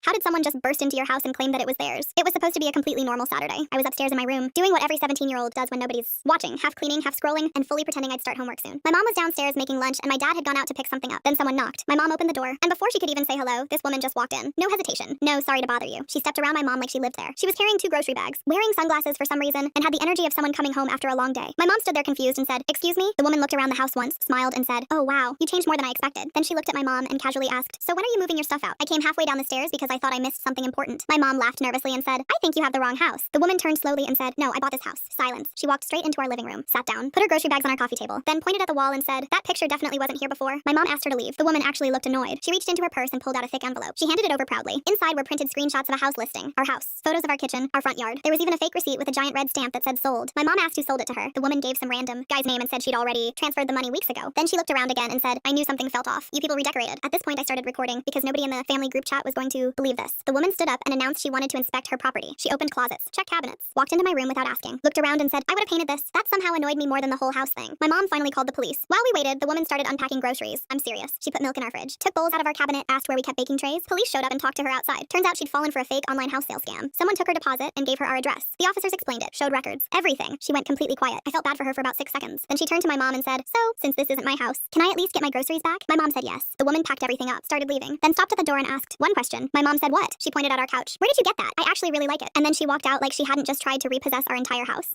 How did someone just burst into your house and claim that it was theirs? It was supposed to be a completely normal Saturday. I was upstairs in my room, doing what every 17-year-old does when nobody's watching, half cleaning, half scrolling, and fully pretending I'd start homework soon. My mom was downstairs making lunch, and my dad had gone out to pick something up. Then someone knocked. My mom opened the door, and before she could even say hello, this woman just walked in. No hesitation. No, sorry to bother you. She stepped around my mom like she lived there. She was carrying 2 grocery bags, wearing sunglasses for some reason, and had the energy of someone coming home after a long day. My mom stood there confused and said, "Excuse me?" The woman looked around the house once, smiled, and said, "Oh wow, you changed more than I expected." Then she looked at my mom and casually asked, "So when are you moving your stuff out?" I came halfway down the stairs because I thought I missed something important. My mom laughed nervously and said, "I think you have the wrong house." The woman turned slowly and said, "No, I bought this house." Silence. She walked straight into our living room, sat down, put her grocery bags on our coffee table, then pointed at the wall and said, "That picture definitely wasn't here before." My mom asked her to leave. The woman actually looked annoyed. She reached into her purse and pulled out a thick envelope. She handed it over proudly. Inside were printed screenshots of a house listing, our house, photos of our kitchen, our front yard. There was even a fake receipt with a giant red stamp that said sold. My mom asked who sold it to her. The woman gave some random guy's name and said she'd already transferred the money weeks ago. Then she looked around again and said, "I knew something felt off. You people redecorated." At this point, I started recording because nobody in the family group chat was going to believe this. The woman stood up and announced she wanted to inspect her property. She opened closets, checked cabinets, walked into my room without asking, looked around and said, "I would have painted this." That somehow annoyed me more than the whole house thing. My mom finally called the police. While we waited, the woman started unpacking groceries. I'm serious. She put milk in our fridge, took bowls out of our cabinet, asked where we kept baking trays. Police showed up and talked to her outside. Turns out she'd fallen for a fake online house sale scam. Someone took her deposit and gave her our address. The officers explained it, showed records, everything. She went completely quiet. I felt bad for her for about 6 seconds. Then she turned to my mom and said, "So, since this isn't my house, can I at least get my groceries back?" My mom said yes. The woman packed everything up, started leaving, then stopped at the door and asked one question. My mom said, "What?" She pointed at our couch. "Where did you get that? I actually really like it." And then she walked out like she hadn't just tried to repossess our entire house.